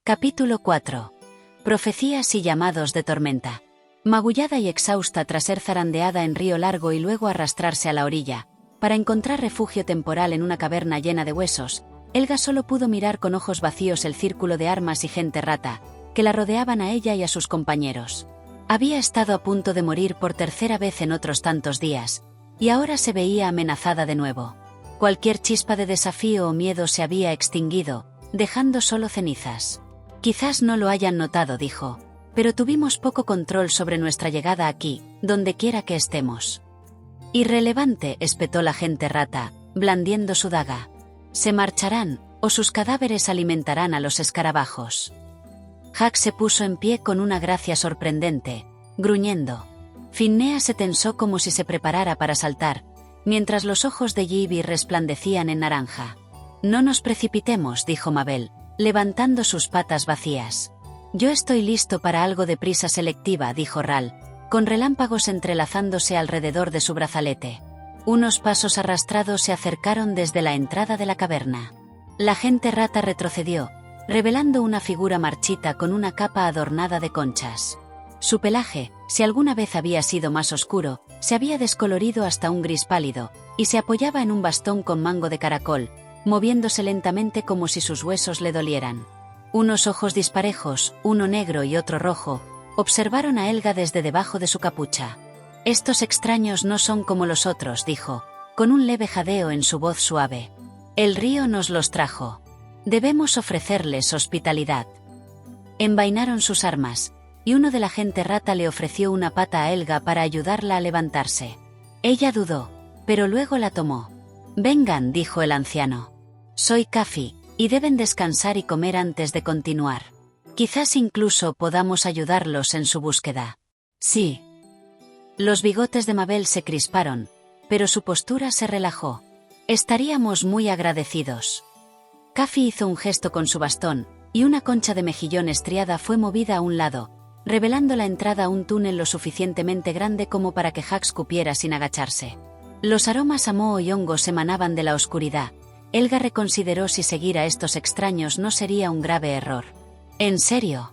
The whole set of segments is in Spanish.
Capítulo 4. Profecías y llamados de tormenta. Magullada y exhausta tras ser zarandeada en río largo y luego arrastrarse a la orilla, para encontrar refugio temporal en una caverna llena de huesos, Helga solo pudo mirar con ojos vacíos el círculo de armas y gente rata, que la rodeaban a ella y a sus compañeros. Había estado a punto de morir por tercera vez en otros tantos días, y ahora se veía amenazada de nuevo. Cualquier chispa de desafío o miedo se había extinguido, dejando solo cenizas. Quizás no lo hayan notado, dijo, pero tuvimos poco control sobre nuestra llegada aquí, donde quiera que estemos. Irrelevante, espetó la gente rata, blandiendo su daga. Se marcharán, o sus cadáveres alimentarán a los escarabajos. Jack se puso en pie con una gracia sorprendente, gruñendo. Finnea se tensó como si se preparara para saltar, mientras los ojos de Gibby resplandecían en naranja. No nos precipitemos, dijo Mabel, levantando sus patas vacías. Yo estoy listo para algo de prisa selectiva, dijo Ral, con relámpagos entrelazándose alrededor de su brazalete. Unos pasos arrastrados se acercaron desde la entrada de la caverna. La gente rata retrocedió, revelando una figura marchita con una capa adornada de conchas. Su pelaje, si alguna vez había sido más oscuro, se había descolorido hasta un gris pálido, y se apoyaba en un bastón con mango de caracol, moviéndose lentamente como si sus huesos le dolieran. Unos ojos disparejos, uno negro y otro rojo, observaron a Helga desde debajo de su capucha. Estos extraños no son como los otros, dijo, con un leve jadeo en su voz suave. El río nos los trajo. Debemos ofrecerles hospitalidad. Envainaron sus armas, y uno de la gente rata le ofreció una pata a Helga para ayudarla a levantarse. Ella dudó, pero luego la tomó. Vengan, dijo el anciano. Soy Kafi, y deben descansar y comer antes de continuar. Quizás incluso podamos ayudarlos en su búsqueda. Sí. Los bigotes de Mabel se crisparon, pero su postura se relajó. Estaríamos muy agradecidos. Kafi hizo un gesto con su bastón, y una concha de mejillón estriada fue movida a un lado, revelando la entrada a un túnel lo suficientemente grande como para que Jax cupiera sin agacharse. Los aromas a moho y hongos emanaban de la oscuridad. Helga reconsideró si seguir a estos extraños no sería un grave error. ¿En serio?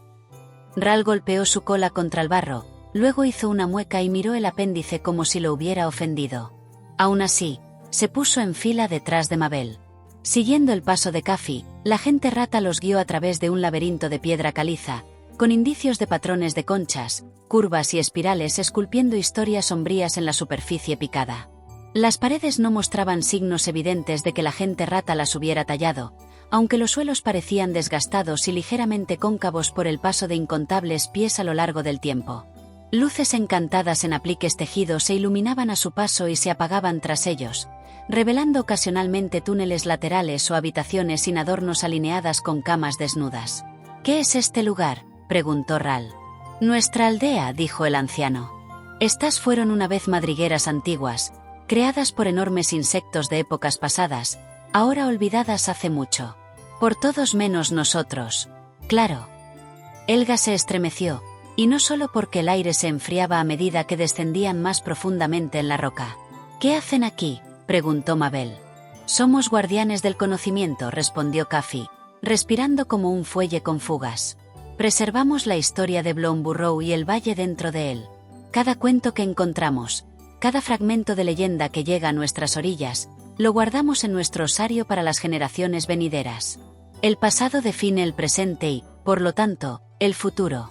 Ral golpeó su cola contra el barro, luego hizo una mueca y miró el apéndice como si lo hubiera ofendido. Aún así, se puso en fila detrás de Mabel. Siguiendo el paso de Kafi, la gente rata los guió a través de un laberinto de piedra caliza, con indicios de patrones de conchas, curvas y espirales esculpiendo historias sombrías en la superficie picada. Las paredes no mostraban signos evidentes de que la gente rata las hubiera tallado, aunque los suelos parecían desgastados y ligeramente cóncavos por el paso de incontables pies a lo largo del tiempo. Luces encantadas en apliques tejidos se iluminaban a su paso y se apagaban tras ellos, revelando ocasionalmente túneles laterales o habitaciones sin adornos alineadas con camas desnudas. ¿Qué es este lugar?, preguntó Ral. Nuestra aldea, dijo el anciano. Estas fueron una vez madrigueras antiguas, creadas por enormes insectos de épocas pasadas, ahora olvidadas hace mucho. Por todos menos nosotros. Claro. Helga se estremeció, y no solo porque el aire se enfriaba a medida que descendían más profundamente en la roca. ¿Qué hacen aquí?, preguntó Mabel. Somos guardianes del conocimiento, respondió Kafi, respirando como un fuelle con fugas. Preservamos la historia de Blomburrow y el valle dentro de él. Cada cuento que encontramos, cada fragmento de leyenda que llega a nuestras orillas, lo guardamos en nuestro osario para las generaciones venideras. El pasado define el presente y, por lo tanto, el futuro.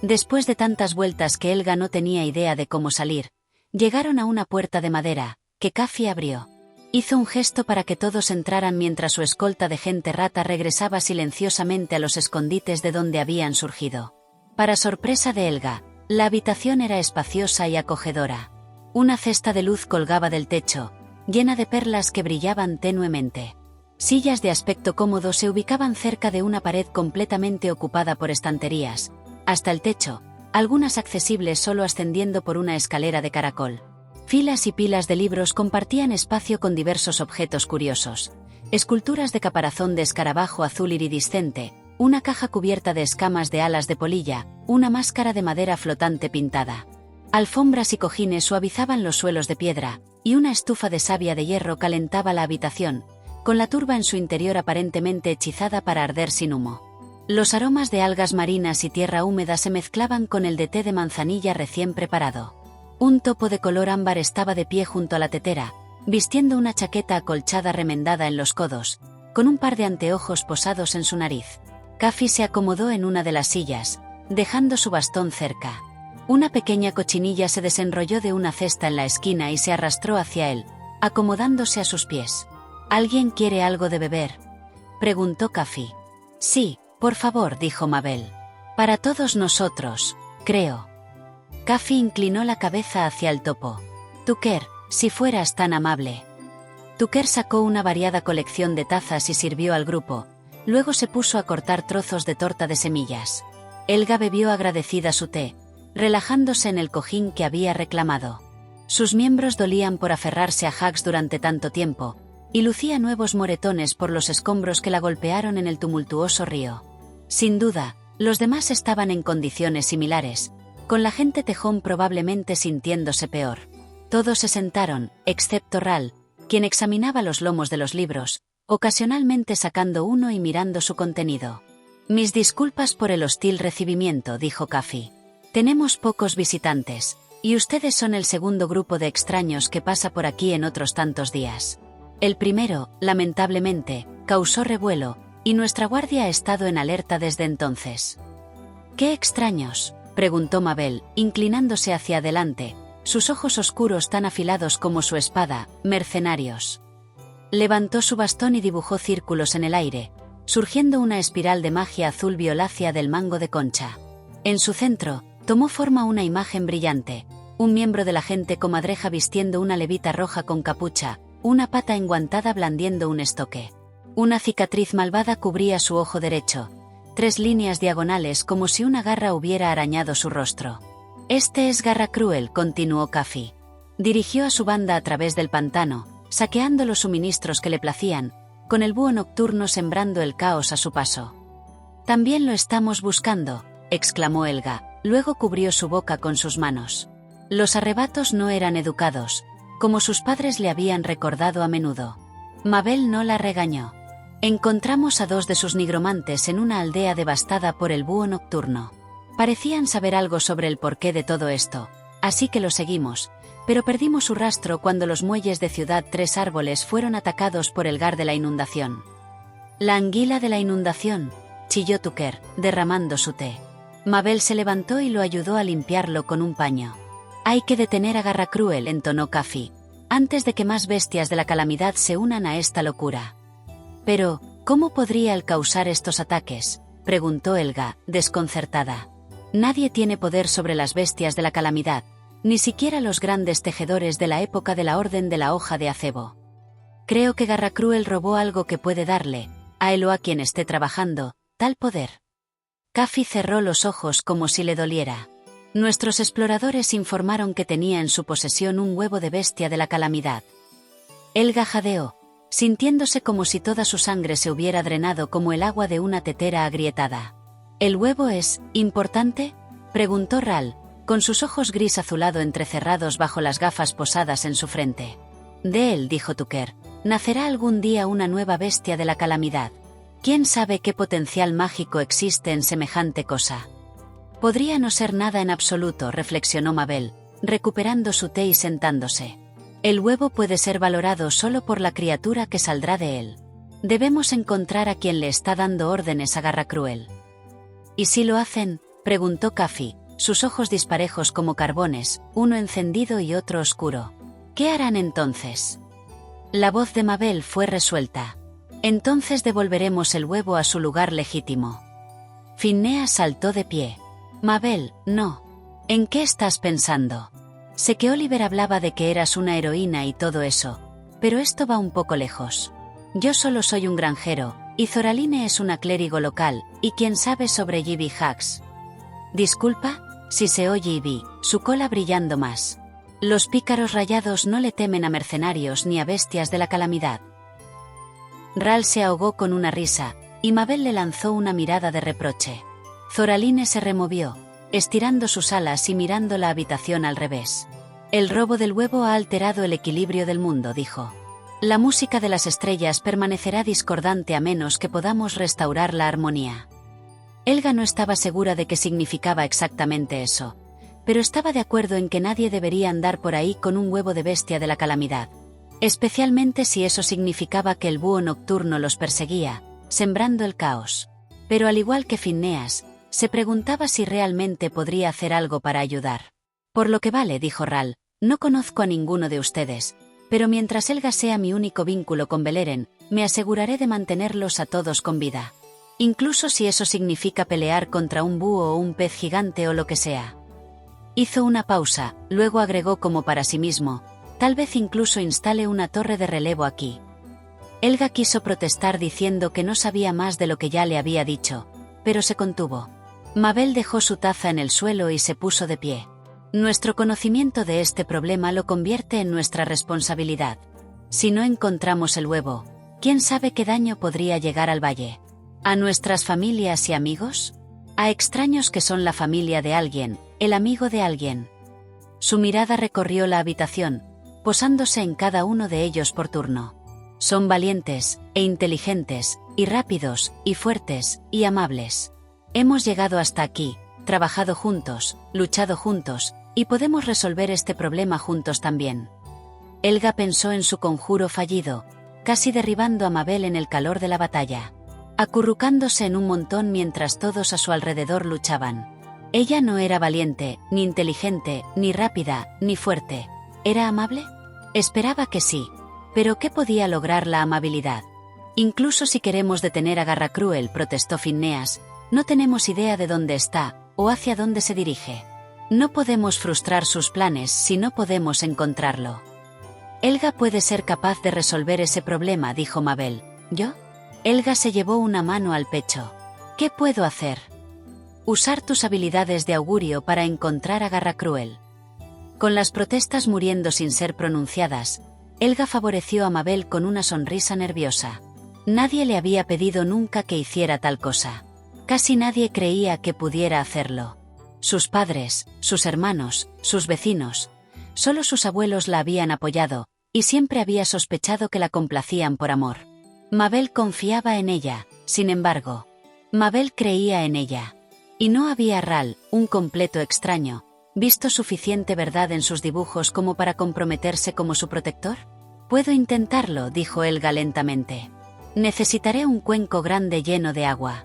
Después de tantas vueltas que Helga no tenía idea de cómo salir, llegaron a una puerta de madera, que Kafi abrió. Hizo un gesto para que todos entraran mientras su escolta de gente rata regresaba silenciosamente a los escondites de donde habían surgido. Para sorpresa de Helga, la habitación era espaciosa y acogedora. Una cesta de luz colgaba del techo, llena de perlas que brillaban tenuemente. Sillas de aspecto cómodo se ubicaban cerca de una pared completamente ocupada por estanterías, hasta el techo, algunas accesibles solo ascendiendo por una escalera de caracol. Filas y pilas de libros compartían espacio con diversos objetos curiosos. Esculturas de caparazón de escarabajo azul iridiscente, una caja cubierta de escamas de alas de polilla, una máscara de madera flotante pintada. Alfombras y cojines suavizaban los suelos de piedra, y una estufa de savia de hierro calentaba la habitación, con la turba en su interior aparentemente hechizada para arder sin humo. Los aromas de algas marinas y tierra húmeda se mezclaban con el de té de manzanilla recién preparado. Un topo de color ámbar estaba de pie junto a la tetera, vistiendo una chaqueta acolchada remendada en los codos, con un par de anteojos posados en su nariz. Kafi se acomodó en una de las sillas, dejando su bastón cerca. Una pequeña cochinilla se desenrolló de una cesta en la esquina y se arrastró hacia él, acomodándose a sus pies. ¿Alguien quiere algo de beber?, preguntó Kafi. Sí, por favor, dijo Mabel. Para todos nosotros, creo. Kafi inclinó la cabeza hacia el topo. Tucker, si fueras tan amable. Tucker sacó una variada colección de tazas y sirvió al grupo. Luego se puso a cortar trozos de torta de semillas. Elga bebió agradecida su té, relajándose en el cojín que había reclamado. Sus miembros dolían por aferrarse a Hax durante tanto tiempo, y lucía nuevos moretones por los escombros que la golpearon en el tumultuoso río. Sin duda, los demás estaban en condiciones similares, con la gente tejón probablemente sintiéndose peor. Todos se sentaron, excepto Ral, quien examinaba los lomos de los libros, ocasionalmente sacando uno y mirando su contenido. Mis disculpas por el hostil recibimiento, dijo Kafi. Tenemos pocos visitantes, y ustedes son el segundo grupo de extraños que pasa por aquí en otros tantos días. El primero, lamentablemente, causó revuelo, y nuestra guardia ha estado en alerta desde entonces. ¿Qué extraños?, preguntó Mabel, inclinándose hacia adelante, sus ojos oscuros tan afilados como su espada. Mercenarios. Levantó su bastón y dibujó círculos en el aire, surgiendo una espiral de magia azul violácea del mango de concha. En su centro, tomó forma una imagen brillante, un miembro de la gente comadreja vistiendo una levita roja con capucha, una pata enguantada blandiendo un estoque. Una cicatriz malvada cubría su ojo derecho, 3 líneas diagonales como si una garra hubiera arañado su rostro. Este es Garra Cruel, continuó Kafi. Dirigió a su banda a través del pantano, saqueando los suministros que le placían, con el búho nocturno sembrando el caos a su paso. También lo estamos buscando, exclamó Elga, luego cubrió su boca con sus manos. Los arrebatos no eran educados, como sus padres le habían recordado a menudo. Mabel no la regañó. Encontramos a 2 de sus nigromantes en una aldea devastada por el búho nocturno. Parecían saber algo sobre el porqué de todo esto, así que lo seguimos, pero perdimos su rastro cuando los muelles de Ciudad Tres Árboles fueron atacados por el gar de la inundación. La anguila de la inundación, chilló Tucker, derramando su té. Mabel se levantó y lo ayudó a limpiarlo con un paño. Hay que detener a Garra Cruel, entonó Kafi, antes de que más bestias de la calamidad se unan a esta locura. Pero, ¿cómo podría él causar estos ataques?, preguntó Elga, desconcertada. Nadie tiene poder sobre las bestias de la calamidad, ni siquiera los grandes tejedores de la época de la Orden de la Hoja de Acebo. Creo que Garra Cruel robó algo que puede darle, a él o a quien esté trabajando, tal poder. Kafi cerró los ojos como si le doliera. Nuestros exploradores informaron que tenía en su posesión un huevo de bestia de la calamidad. Elga jadeó, sintiéndose como si toda su sangre se hubiera drenado como el agua de una tetera agrietada. ¿El huevo es importante?, preguntó Ral, con sus ojos gris azulado entrecerrados bajo las gafas posadas en su frente. De él, dijo Tucker, nacerá algún día una nueva bestia de la calamidad. ¿Quién sabe qué potencial mágico existe en semejante cosa? Podría no ser nada en absoluto, reflexionó Mabel, recuperando su té y sentándose. El huevo puede ser valorado solo por la criatura que saldrá de él. Debemos encontrar a quien le está dando órdenes a Garra Cruel. ¿Y si lo hacen?, preguntó Kafi, sus ojos disparejos como carbones, uno encendido y otro oscuro. ¿Qué harán entonces? La voz de Mabel fue resuelta. Entonces devolveremos el huevo a su lugar legítimo. Phineas saltó de pie. Mabel, no. ¿En qué estás pensando? Sé que Oliver hablaba de que eras una heroína y todo eso, pero esto va un poco lejos. Yo solo soy un granjero, y Zoraline es una clérigo local, y quién sabe sobre Gibby Hax. Disculpa, si se oye Gibby, su cola brillando más. Los pícaros rayados no le temen a mercenarios ni a bestias de la calamidad. Ral se ahogó con una risa, y Mabel le lanzó una mirada de reproche. Zoraline se removió, estirando sus alas y mirando la habitación al revés. El robo del huevo ha alterado el equilibrio del mundo, dijo. La música de las estrellas permanecerá discordante a menos que podamos restaurar la armonía. Elga no estaba segura de qué significaba exactamente eso, pero estaba de acuerdo en que nadie debería andar por ahí con un huevo de bestia de la calamidad, especialmente si eso significaba que el búho nocturno los perseguía, sembrando el caos. Pero al igual que Phineas, se preguntaba si realmente podría hacer algo para ayudar. Por lo que vale, dijo Ral, no conozco a ninguno de ustedes, pero mientras Elga sea mi único vínculo con Beleren, me aseguraré de mantenerlos a todos con vida. Incluso si eso significa pelear contra un búho o un pez gigante o lo que sea. Hizo una pausa, luego agregó como para sí mismo, tal vez incluso instale una torre de relevo aquí. Elga quiso protestar diciendo que no sabía más de lo que ya le había dicho, pero se contuvo. Mabel dejó su taza en el suelo y se puso de pie. Nuestro conocimiento de este problema lo convierte en nuestra responsabilidad. Si no encontramos el huevo, ¿quién sabe qué daño podría llegar al valle? ¿A nuestras familias y amigos? ¿A extraños que son la familia de alguien, el amigo de alguien? Su mirada recorrió la habitación, posándose en cada uno de ellos por turno. Son valientes, e inteligentes, y rápidos, y fuertes, y amables. Hemos llegado hasta aquí, trabajado juntos, luchado juntos, y podemos resolver este problema juntos también. Elga pensó en su conjuro fallido, casi derribando a Mabel en el calor de la batalla. Acurrucándose en un montón mientras todos a su alrededor luchaban. Ella no era valiente, ni inteligente, ni rápida, ni fuerte. ¿Era amable? Esperaba que sí. Pero ¿qué podía lograr la amabilidad? Incluso si queremos detener a Garracruel, protestó Phineas, no tenemos idea de dónde está, o hacia dónde se dirige. No podemos frustrar sus planes si no podemos encontrarlo. Elga puede ser capaz de resolver ese problema, dijo Mabel. ¿Yo? Elga se llevó una mano al pecho. ¿Qué puedo hacer? Usar tus habilidades de augurio para encontrar a Garracruel. Con las protestas muriendo sin ser pronunciadas, Elga favoreció a Mabel con una sonrisa nerviosa. Nadie le había pedido nunca que hiciera tal cosa. Casi nadie creía que pudiera hacerlo. Sus padres, sus hermanos, sus vecinos. Solo sus abuelos la habían apoyado, y siempre había sospechado que la complacían por amor. Mabel confiaba en ella, sin embargo. Mabel creía en ella. Y no había Ral, un completo extraño, visto suficiente verdad en sus dibujos como para comprometerse como su protector. Puedo intentarlo, dijo Elga lentamente. Necesitaré un cuenco grande lleno de agua.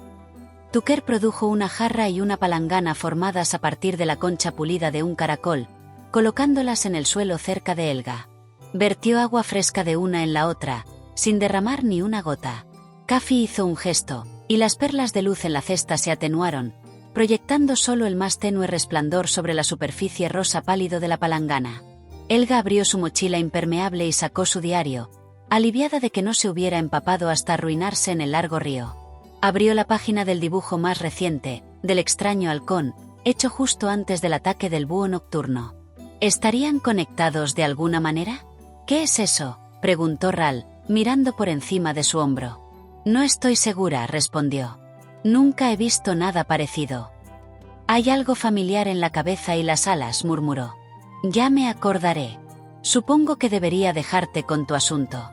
Tucker produjo una jarra y una palangana formadas a partir de la concha pulida de un caracol, colocándolas en el suelo cerca de Elga. Vertió agua fresca de una en la otra, sin derramar ni una gota. Kafi hizo un gesto, y las perlas de luz en la cesta se atenuaron, proyectando solo el más tenue resplandor sobre la superficie rosa pálido de la palangana. Elga abrió su mochila impermeable y sacó su diario, aliviada de que no se hubiera empapado hasta arruinarse en el largo río. Abrió la página del dibujo más reciente, del extraño halcón, hecho justo antes del ataque del búho nocturno. ¿Estarían conectados de alguna manera? ¿Qué es eso?, preguntó Ral, mirando por encima de su hombro. No estoy segura, respondió. Nunca he visto nada parecido. Hay algo familiar en la cabeza y las alas, murmuró. Ya me acordaré. Supongo que debería dejarte con tu asunto.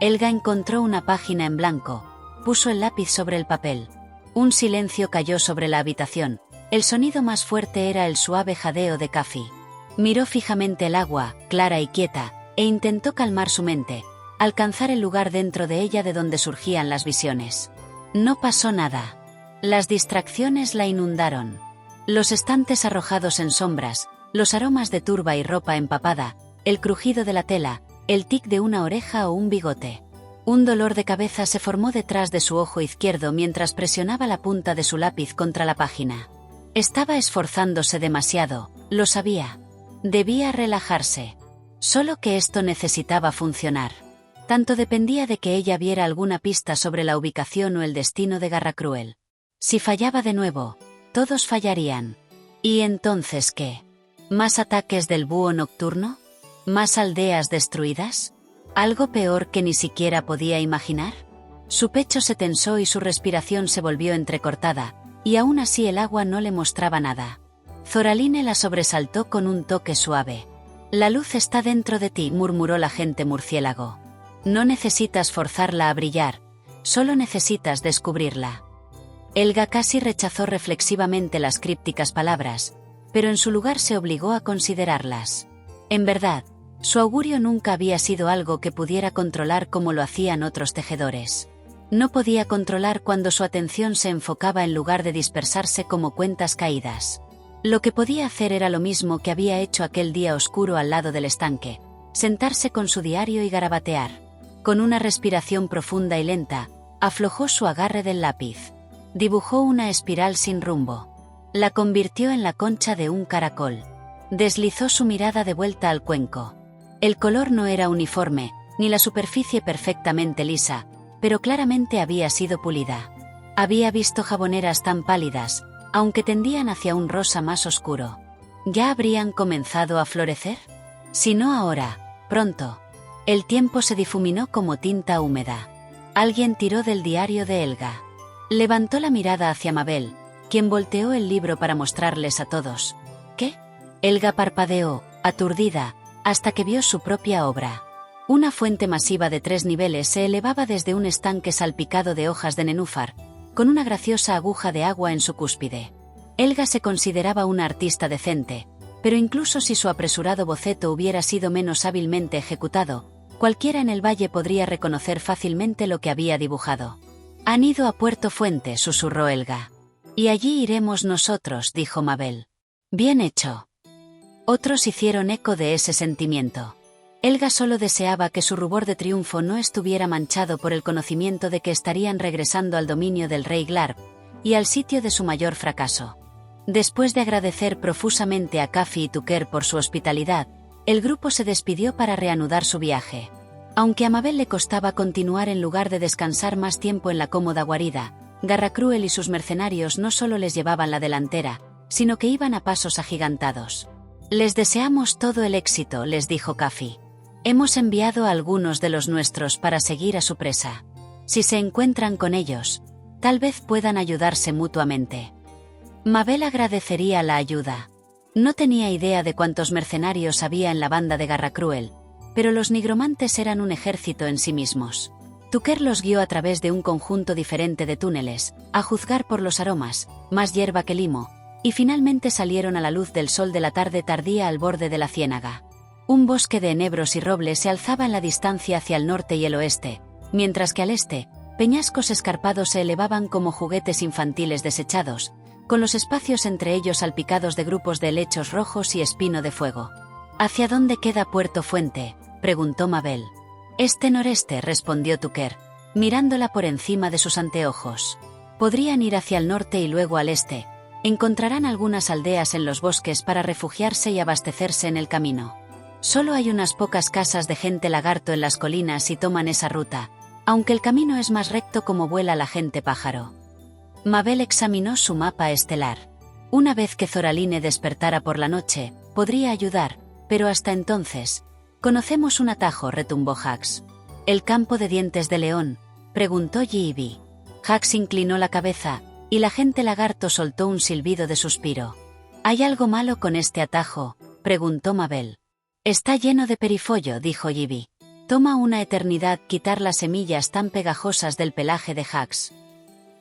Elga encontró una página en blanco, puso el lápiz sobre el papel. Un silencio cayó sobre la habitación. El sonido más fuerte era el suave jadeo de Kafi. Miró fijamente el agua, clara y quieta, e intentó calmar su mente, alcanzar el lugar dentro de ella de donde surgían las visiones. No pasó nada. Las distracciones la inundaron. Los estantes arrojados en sombras, los aromas de turba y ropa empapada, el crujido de la tela, el tic de una oreja o un bigote. Un dolor de cabeza se formó detrás de su ojo izquierdo mientras presionaba la punta de su lápiz contra la página. Estaba esforzándose demasiado, lo sabía. Debía relajarse. Solo que esto necesitaba funcionar. Tanto dependía de que ella viera alguna pista sobre la ubicación o el destino de Garracruel. Si fallaba de nuevo, todos fallarían. ¿Y entonces qué? ¿Más ataques del búho nocturno? ¿Más aldeas destruidas? ¿Algo peor que ni siquiera podía imaginar? Su pecho se tensó y su respiración se volvió entrecortada, y aún así el agua no le mostraba nada. Zoraline la sobresaltó con un toque suave. La luz está dentro de ti, murmuró la gente murciélago. No necesitas forzarla a brillar, solo necesitas descubrirla. Helga casi rechazó reflexivamente las crípticas palabras, pero en su lugar se obligó a considerarlas. En verdad, su augurio nunca había sido algo que pudiera controlar como lo hacían otros tejedores. No podía controlar cuando su atención se enfocaba en lugar de dispersarse como cuentas caídas. Lo que podía hacer era lo mismo que había hecho aquel día oscuro al lado del estanque: sentarse con su diario y garabatear. Con una respiración profunda y lenta, aflojó su agarre del lápiz. Dibujó una espiral sin rumbo. La convirtió en la concha de un caracol. Deslizó su mirada de vuelta al cuenco. El color no era uniforme, ni la superficie perfectamente lisa, pero claramente había sido pulida. Había visto jaboneras tan pálidas, aunque tendían hacia un rosa más oscuro. ¿Ya habrían comenzado a florecer? Si no ahora, pronto. El tiempo se difuminó como tinta húmeda. Alguien tiró del diario de Helga. Levantó la mirada hacia Mabel, quien volteó el libro para mostrarles a todos. ¿Qué? Helga parpadeó, aturdida, hasta que vio su propia obra. Una fuente masiva de 3 niveles se elevaba desde un estanque salpicado de hojas de nenúfar, con una graciosa aguja de agua en su cúspide. Helga se consideraba una artista decente, pero incluso si su apresurado boceto hubiera sido menos hábilmente ejecutado, cualquiera en el valle podría reconocer fácilmente lo que había dibujado. «Han ido a Puerto Fuente», susurró Helga. «Y allí iremos nosotros», dijo Mabel. «Bien hecho». Otros hicieron eco de ese sentimiento. Helga solo deseaba que su rubor de triunfo no estuviera manchado por el conocimiento de que estarían regresando al dominio del rey Glarb, y al sitio de su mayor fracaso. Después de agradecer profusamente a Kafi y Tucker por su hospitalidad, el grupo se despidió para reanudar su viaje. Aunque a Mabel le costaba continuar en lugar de descansar más tiempo en la cómoda guarida, Garracruel y sus mercenarios no solo les llevaban la delantera, sino que iban a pasos agigantados. «Les deseamos todo el éxito», les dijo Kafi. «Hemos enviado a algunos de los nuestros para seguir a su presa. Si se encuentran con ellos, tal vez puedan ayudarse mutuamente». Mabel agradecería la ayuda. No tenía idea de cuántos mercenarios había en la banda de Garracruel, pero los nigromantes eran un ejército en sí mismos. Tucker los guió a través de un conjunto diferente de túneles, a juzgar por los aromas, más hierba que limo, y finalmente salieron a la luz del sol de la tarde tardía al borde de la ciénaga. Un bosque de enebros y robles se alzaba en la distancia hacia el norte y el oeste, mientras que al este, peñascos escarpados se elevaban como juguetes infantiles desechados, con los espacios entre ellos salpicados de grupos de helechos rojos y espino de fuego. «¿Hacia dónde queda Puerto Fuente?», preguntó Mabel. «Este-noreste», respondió Tucker, mirándola por encima de sus anteojos. «Podrían ir hacia el norte y luego al este. Encontrarán algunas aldeas en los bosques para refugiarse y abastecerse en el camino. Solo hay unas pocas casas de gente lagarto en las colinas si toman esa ruta, aunque el camino es más recto como vuela la gente pájaro». Mabel examinó su mapa estelar. Una vez que Zoraline despertara por la noche, podría ayudar, pero hasta entonces... «Conocemos un atajo», retumbó Hax. «¿El campo de dientes de león?», preguntó Yi-Bi. Hax inclinó la cabeza, y la gente lagarto soltó un silbido de suspiro. «¿Hay algo malo con este atajo?», preguntó Mabel. «Está lleno de perifollo», dijo Yi-Bi. «Toma una eternidad quitar las semillas tan pegajosas del pelaje de Hax».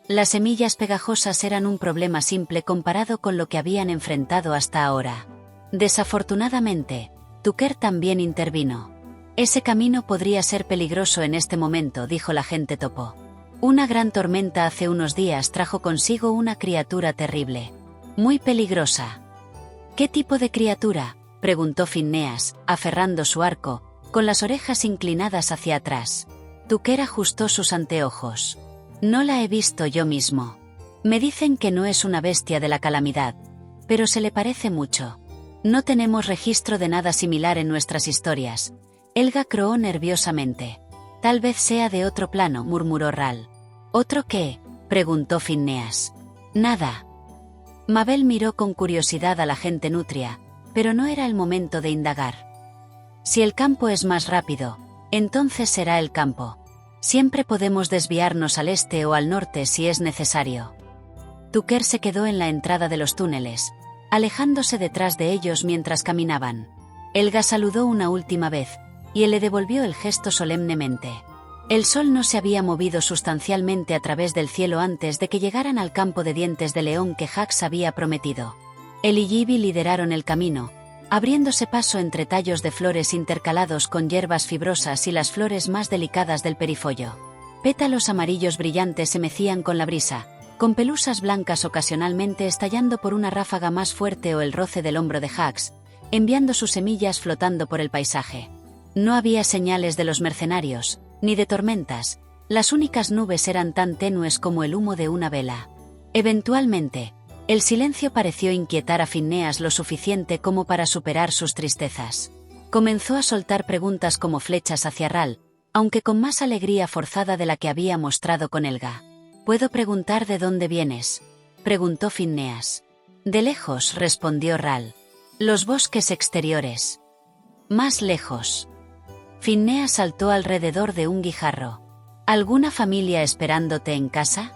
Las semillas pegajosas eran un problema simple comparado con lo que habían enfrentado hasta ahora. Desafortunadamente, Tucker también intervino. «Ese camino podría ser peligroso en este momento», dijo la gente topo. «Una gran tormenta hace unos días trajo consigo una criatura terrible. Muy peligrosa». «¿Qué tipo de criatura?», preguntó Finneas, aferrando su arco, con las orejas inclinadas hacia atrás. Tucker ajustó sus anteojos. «No la he visto yo mismo. Me dicen que no es una bestia de la calamidad, pero se le parece mucho. No tenemos registro de nada similar en nuestras historias». Helga croó nerviosamente. «Tal vez sea de otro plano», murmuró Ral. «¿Otro qué?», preguntó Finneas. «Nada». Mabel miró con curiosidad a la gente nutria, pero no era el momento de indagar. «Si el campo es más rápido, entonces será el campo. Siempre podemos desviarnos al este o al norte si es necesario». Tucker se quedó en la entrada de los túneles, alejándose detrás de ellos mientras caminaban. Helga saludó una última vez, y él le devolvió el gesto solemnemente. El sol no se había movido sustancialmente a través del cielo antes de que llegaran al campo de dientes de león que Hax había prometido. Él y Gibby lideraron el camino, abriéndose paso entre tallos de flores intercalados con hierbas fibrosas y las flores más delicadas del perifollo. Pétalos amarillos brillantes se mecían con la brisa, con pelusas blancas ocasionalmente estallando por una ráfaga más fuerte o el roce del hombro de Hax, enviando sus semillas flotando por el paisaje. No había señales de los mercenarios, ni de tormentas, las únicas nubes eran tan tenues como el humo de una vela. Eventualmente, el silencio pareció inquietar a Phineas lo suficiente como para superar sus tristezas. Comenzó a soltar preguntas como flechas hacia Ral, aunque con más alegría forzada de la que había mostrado con Helga. «¿Puedo preguntar de dónde vienes?», preguntó Phineas. «De lejos», respondió Ral. «Los bosques exteriores». «Más lejos». Phineas saltó alrededor de un guijarro. «¿Alguna familia esperándote en casa?».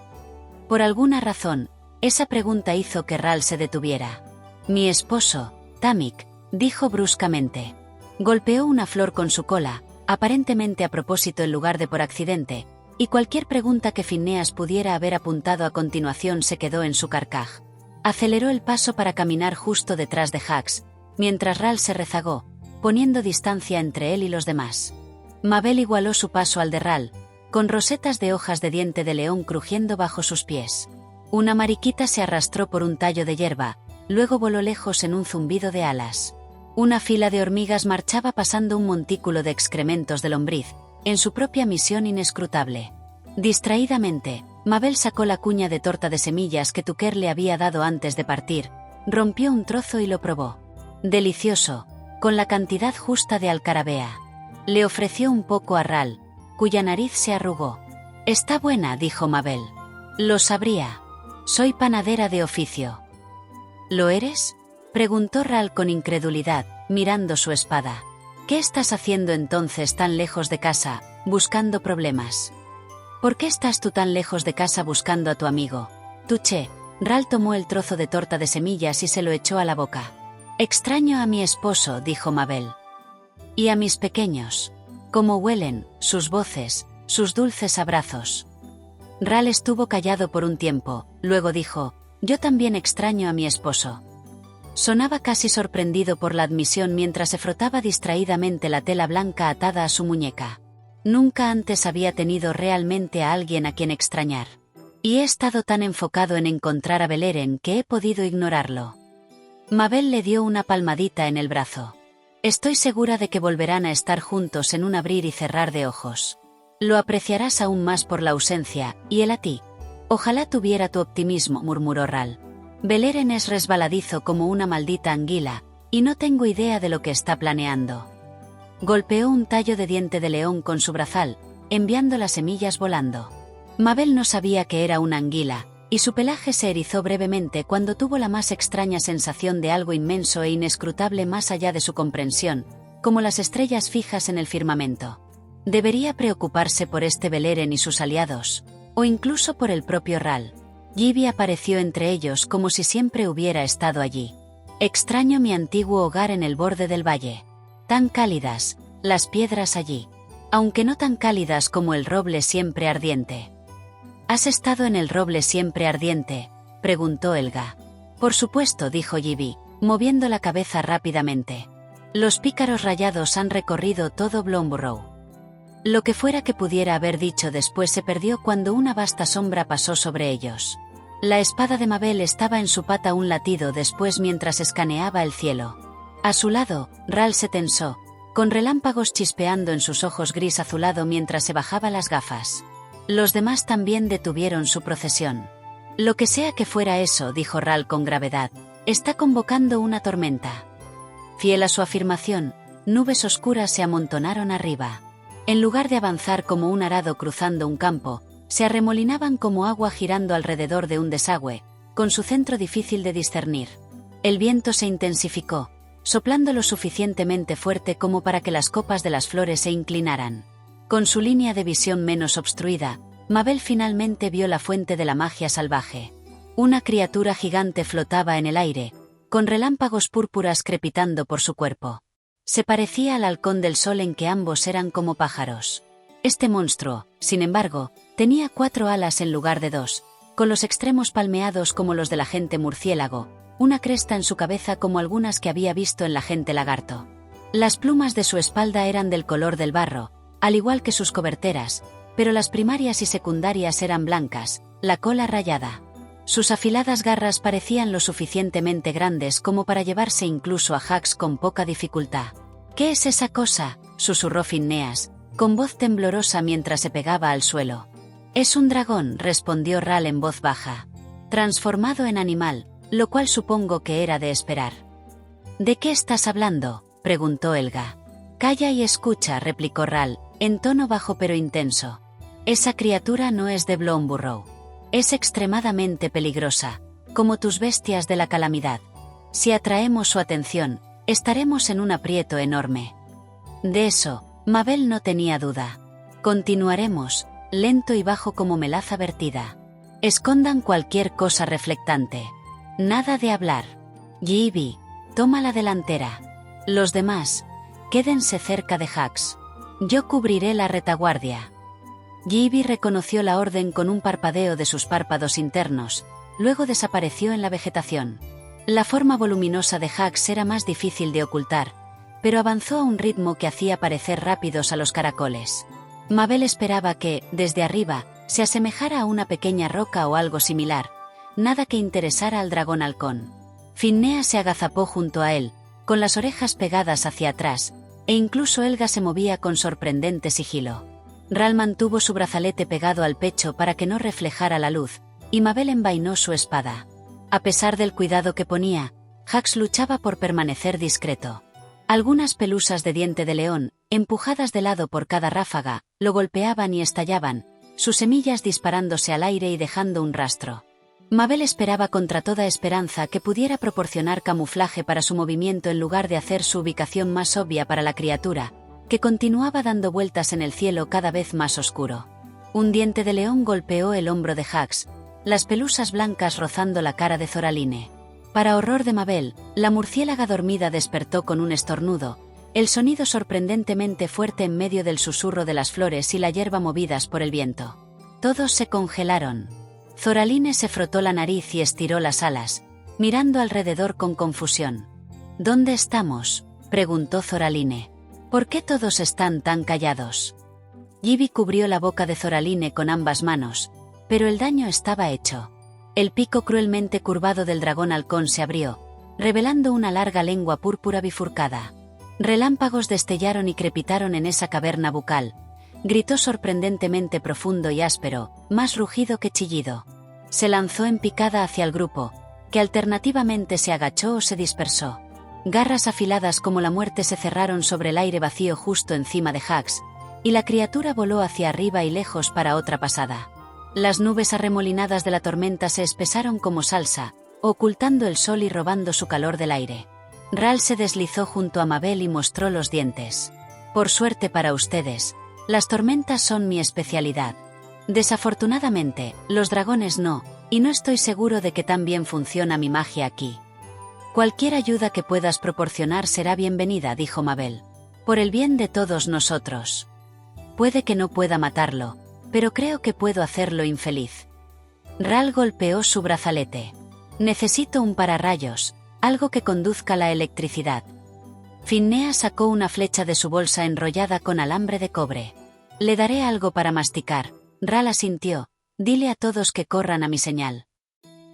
Por alguna razón, esa pregunta hizo que Ral se detuviera. «Mi esposo, Tamik», dijo bruscamente. Golpeó una flor con su cola, aparentemente a propósito en lugar de por accidente, y cualquier pregunta que Phineas pudiera haber apuntado a continuación se quedó en su carcaj. Aceleró el paso para caminar justo detrás de Hax, mientras Ral se rezagó, poniendo distancia entre él y los demás. Mabel igualó su paso al de Ral, con rosetas de hojas de diente de león crujiendo bajo sus pies. Una mariquita se arrastró por un tallo de hierba, luego voló lejos en un zumbido de alas. Una fila de hormigas marchaba pasando un montículo de excrementos de lombriz, en su propia misión inescrutable. Distraídamente, Mabel sacó la cuña de torta de semillas que Tucker le había dado antes de partir, rompió un trozo y lo probó. Delicioso, con la cantidad justa de alcarabea. Le ofreció un poco a Ral, cuya nariz se arrugó. «Está buena», dijo Mabel. «Lo sabría. Soy panadera de oficio». «¿Lo eres?», preguntó Ral con incredulidad, mirando su espada. «¿Qué estás haciendo entonces tan lejos de casa, buscando problemas?». «¿Por qué estás tú tan lejos de casa buscando a tu amigo?». «Tuché». Ral tomó el trozo de torta de semillas y se lo echó a la boca. «Extraño a mi esposo», dijo Mabel. «Y a mis pequeños. Cómo huelen, sus voces, sus dulces abrazos». Ral estuvo callado por un tiempo, luego dijo: «Yo también extraño a mi esposo». Sonaba casi sorprendido por la admisión mientras se frotaba distraídamente la tela blanca atada a su muñeca. Nunca antes había tenido realmente a alguien a quien extrañar. Y he estado tan enfocado en encontrar a Beleren que he podido ignorarlo. Mabel le dio una palmadita en el brazo. «Estoy segura de que volverán a estar juntos en un abrir y cerrar de ojos. Lo apreciarás aún más por la ausencia, y él a ti. Ojalá tuviera tu optimismo», murmuró Ral. «Beleren es resbaladizo como una maldita anguila, y no tengo idea de lo que está planeando». Golpeó un tallo de diente de león con su brazal, enviando las semillas volando. Mabel no sabía que era una anguila, y su pelaje se erizó brevemente cuando tuvo la más extraña sensación de algo inmenso e inescrutable más allá de su comprensión, como las estrellas fijas en el firmamento. ¿Debería preocuparse por este Beleren y sus aliados? ¿O incluso por el propio Ral? Gibby apareció entre ellos como si siempre hubiera estado allí. «Extraño mi antiguo hogar en el borde del valle. Tan cálidas, las piedras allí. Aunque no tan cálidas como el roble siempre ardiente». «¿Has estado en el roble siempre ardiente?», preguntó Helga. «Por supuesto», dijo Gibby, moviendo la cabeza rápidamente. «Los pícaros rayados han recorrido todo Blomborough». Lo que fuera que pudiera haber dicho después se perdió cuando una vasta sombra pasó sobre ellos. La espada de Mabel estaba en su pata un latido después mientras escaneaba el cielo. A su lado, Ral se tensó, con relámpagos chispeando en sus ojos gris azulado mientras se bajaba las gafas. Los demás también detuvieron su procesión. «Lo que sea que fuera eso», dijo Ral con gravedad, «está convocando una tormenta». Fiel a su afirmación, nubes oscuras se amontonaron arriba. En lugar de avanzar como un arado cruzando un campo, se arremolinaban como agua girando alrededor de un desagüe, con su centro difícil de discernir. El viento se intensificó, soplando lo suficientemente fuerte como para que las copas de las flores se inclinaran. Con su línea de visión menos obstruida, Mabel finalmente vio la fuente de la magia salvaje. Una criatura gigante flotaba en el aire, con relámpagos púrpuras crepitando por su cuerpo. Se parecía al halcón del sol en que ambos eran como pájaros. Este monstruo, sin embargo, tenía 4 alas en lugar de 2, con los extremos palmeados como los del agente murciélago, una cresta en su cabeza como algunas que había visto en la agente lagarto. Las plumas de su espalda eran del color del barro, al igual que sus coberteras, pero las primarias y secundarias eran blancas, la cola rayada. Sus afiladas garras parecían lo suficientemente grandes como para llevarse incluso a Jax con poca dificultad. «¿Qué es esa cosa?», susurró Phineas, con voz temblorosa mientras se pegaba al suelo. «Es un dragón», respondió Ral en voz baja. «Transformado en animal, lo cual supongo que era de esperar». «¿De qué estás hablando?», preguntó Helga. «Calla y escucha», replicó Ral, en tono bajo pero intenso. «Esa criatura no es de Bloomburrow. Es extremadamente peligrosa, como tus bestias de la calamidad. Si atraemos su atención, estaremos en un aprieto enorme». De eso, Mabel no tenía duda. «Continuaremos, lento y bajo como melaza vertida. Escondan cualquier cosa reflectante. Nada de hablar. Gibby, toma la delantera. Los demás, quédense cerca de Jax. Yo cubriré la retaguardia». Gibby reconoció la orden con un parpadeo de sus párpados internos, luego desapareció en la vegetación. La forma voluminosa de Jax era más difícil de ocultar, pero avanzó a un ritmo que hacía parecer rápidos a los caracoles. Mabel esperaba que, desde arriba, se asemejara a una pequeña roca o algo similar, nada que interesara al dragón halcón. Phineas se agazapó junto a él, con las orejas pegadas hacia atrás, e incluso Helga se movía con sorprendente sigilo. Ral mantuvo su brazalete pegado al pecho para que no reflejara la luz, y Mabel envainó su espada. A pesar del cuidado que ponía, Jax luchaba por permanecer discreto. Algunas pelusas de diente de león, empujadas de lado por cada ráfaga, lo golpeaban y estallaban, sus semillas disparándose al aire y dejando un rastro. Mabel esperaba contra toda esperanza que pudiera proporcionar camuflaje para su movimiento en lugar de hacer su ubicación más obvia para la criatura, que continuaba dando vueltas en el cielo cada vez más oscuro. Un diente de león golpeó el hombro de Jax, las pelusas blancas rozando la cara de Zoraline. Para horror de Mabel, la murciélaga dormida despertó con un estornudo, el sonido sorprendentemente fuerte en medio del susurro de las flores y la hierba movidas por el viento. Todos se congelaron. Zoraline se frotó la nariz y estiró las alas, mirando alrededor con confusión. «¿Dónde estamos?», preguntó Zoraline. «¿Por qué todos están tan callados?». Gibby cubrió la boca de Zoraline con ambas manos, pero el daño estaba hecho. El pico cruelmente curvado del dragón halcón se abrió, revelando una larga lengua púrpura bifurcada. Relámpagos destellaron y crepitaron en esa caverna bucal. Gritó sorprendentemente profundo y áspero, más rugido que chillido. Se lanzó en picada hacia el grupo, que alternativamente se agachó o se dispersó. Garras afiladas como la muerte se cerraron sobre el aire vacío justo encima de Jax, y la criatura voló hacia arriba y lejos para otra pasada. Las nubes arremolinadas de la tormenta se espesaron como salsa, ocultando el sol y robando su calor del aire. Ral se deslizó junto a Mabel y mostró los dientes. «Por suerte para ustedes, las tormentas son mi especialidad. Desafortunadamente, los dragones no, y no estoy seguro de que tan bien funciona mi magia aquí». «Cualquier ayuda que puedas proporcionar será bienvenida», dijo Mabel. «Por el bien de todos nosotros. Puede que no pueda matarlo, pero creo que puedo hacerlo infeliz». Ral golpeó su brazalete. «Necesito un pararrayos, algo que conduzca la electricidad». Phineas sacó una flecha de su bolsa enrollada con alambre de cobre. «Le daré algo para masticar», Ral asintió. «Dile a todos que corran a mi señal».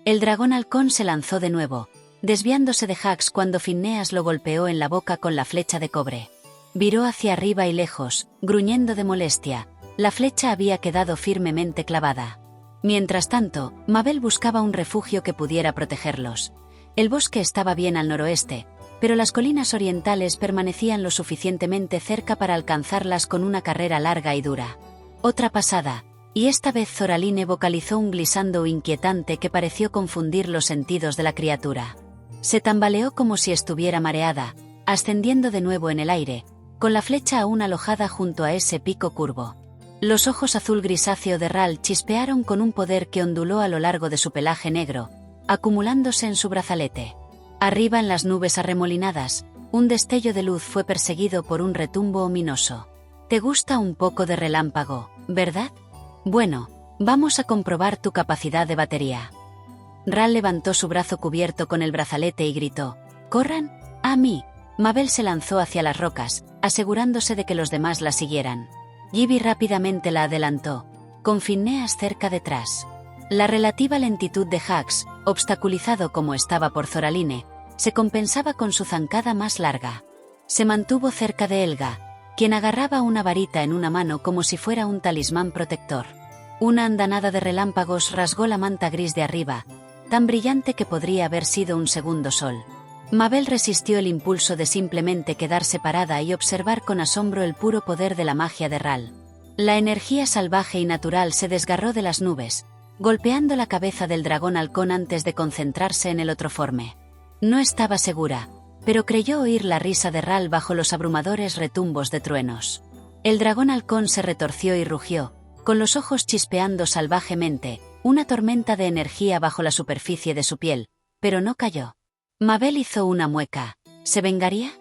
El dragón halcón se lanzó de nuevo, desviándose de Jax cuando Phineas lo golpeó en la boca con la flecha de cobre. Viró hacia arriba y lejos, gruñendo de molestia. La flecha había quedado firmemente clavada. Mientras tanto, Mabel buscaba un refugio que pudiera protegerlos. El bosque estaba bien al noroeste, pero las colinas orientales permanecían lo suficientemente cerca para alcanzarlas con una carrera larga y dura. Otra pasada, y esta vez Zoraline vocalizó un glissando inquietante que pareció confundir los sentidos de la criatura. Se tambaleó como si estuviera mareada, ascendiendo de nuevo en el aire, con la flecha aún alojada junto a ese pico curvo. Los ojos azul grisáceo de Ral chispearon con un poder que onduló a lo largo de su pelaje negro, acumulándose en su brazalete. Arriba en las nubes arremolinadas, un destello de luz fue perseguido por un retumbo ominoso. Te gusta un poco de relámpago, ¿verdad? Bueno, vamos a comprobar tu capacidad de batería. Ral levantó su brazo cubierto con el brazalete y gritó: «¡Corran! ¡A mí!». Mabel se lanzó hacia las rocas, asegurándose de que los demás la siguieran. Gibby rápidamente la adelantó, con Phineas cerca detrás. La relativa lentitud de Hax, obstaculizado como estaba por Zoraline, se compensaba con su zancada más larga. Se mantuvo cerca de Helga, quien agarraba una varita en una mano como si fuera un talismán protector. Una andanada de relámpagos rasgó la manta gris de arriba, tan brillante que podría haber sido un segundo sol. Mabel resistió el impulso de simplemente quedarse parada y observar con asombro el puro poder de la magia de Ral. La energía salvaje y natural se desgarró de las nubes, golpeando la cabeza del dragón halcón antes de concentrarse en el otroforme. No estaba segura, pero creyó oír la risa de Ral bajo los abrumadores retumbos de truenos. El dragón halcón se retorció y rugió, con los ojos chispeando salvajemente, una tormenta de energía bajo la superficie de su piel, pero no cayó. Mabel hizo una mueca. ¿Se vengaría?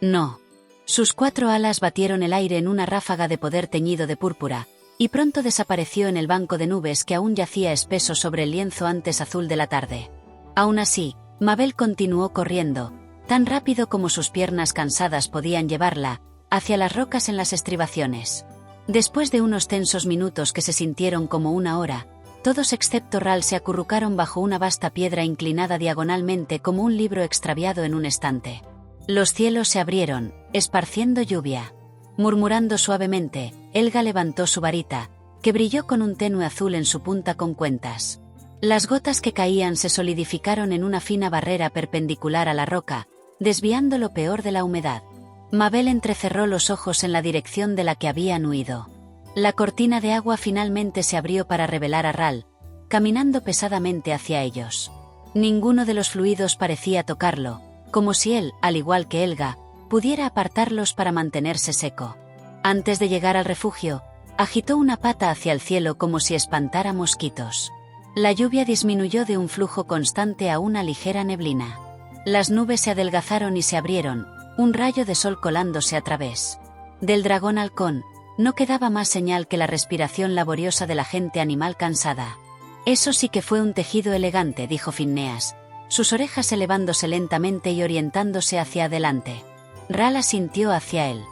No. Sus 4 alas batieron el aire en una ráfaga de poder teñido de púrpura, y pronto desapareció en el banco de nubes que aún yacía espeso sobre el lienzo antes azul de la tarde. Aún así, Mabel continuó corriendo, tan rápido como sus piernas cansadas podían llevarla, hacia las rocas en las estribaciones. Después de unos tensos minutos que se sintieron como una hora, todos excepto Ral se acurrucaron bajo una vasta piedra inclinada diagonalmente como un libro extraviado en un estante. Los cielos se abrieron, esparciendo lluvia. Murmurando suavemente, Helga levantó su varita, que brilló con un tenue azul en su punta con cuentas. Las gotas que caían se solidificaron en una fina barrera perpendicular a la roca, desviando lo peor de la humedad. Mabel entrecerró los ojos en la dirección de la que habían huido. La cortina de agua finalmente se abrió para revelar a Ral, caminando pesadamente hacia ellos. Ninguno de los fluidos parecía tocarlo, como si él, al igual que Helga, pudiera apartarlos para mantenerse seco. Antes de llegar al refugio, agitó una pata hacia el cielo como si espantara mosquitos. La lluvia disminuyó de un flujo constante a una ligera neblina. Las nubes se adelgazaron y se abrieron, un rayo de sol colándose a través. Del dragón halcón no quedaba más señal que la respiración laboriosa de la gente animal cansada. Eso sí que fue un tejido elegante, dijo Phineas, sus orejas elevándose lentamente y orientándose hacia adelante. Ral asintió hacia él.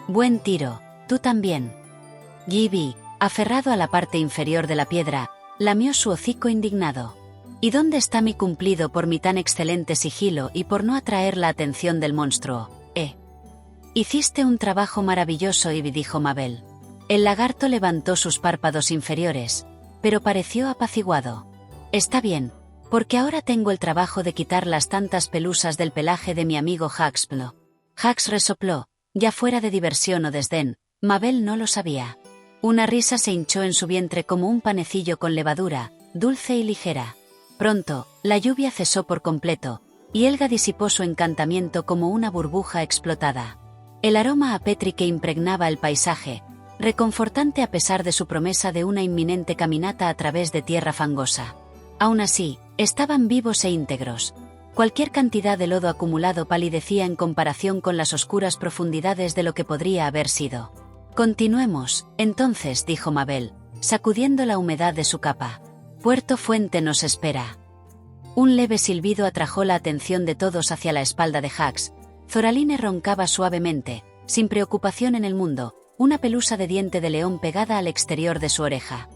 Buen tiro, tú también. Gibby, aferrado a la parte inferior de la piedra, lamió su hocico indignado. ¿Y dónde está mi cumplido por mi tan excelente sigilo y por no atraer la atención del monstruo? Hiciste un trabajo maravilloso, Ivy, dijo Mabel. El lagarto levantó sus párpados inferiores, pero pareció apaciguado. Está bien, porque ahora tengo el trabajo de quitar las tantas pelusas del pelaje de mi amigo Haxplo. Hax resopló, ya fuera de diversión o desdén, Mabel no lo sabía. Una risa se hinchó en su vientre como un panecillo con levadura, dulce y ligera. Pronto, la lluvia cesó por completo, y Helga disipó su encantamiento como una burbuja explotada. El aroma a Petri que impregnaba el paisaje, reconfortante a pesar de su promesa de una inminente caminata a través de tierra fangosa. Aún así, estaban vivos e íntegros. Cualquier cantidad de lodo acumulado palidecía en comparación con las oscuras profundidades de lo que podría haber sido. Continuemos, entonces, dijo Mabel, sacudiendo la humedad de su capa. Puerto Fuente nos espera. Un leve silbido atrajo la atención de todos hacia la espalda de Hax. Zoraline roncaba suavemente, sin preocupación en el mundo, una pelusa de diente de león pegada al exterior de su oreja.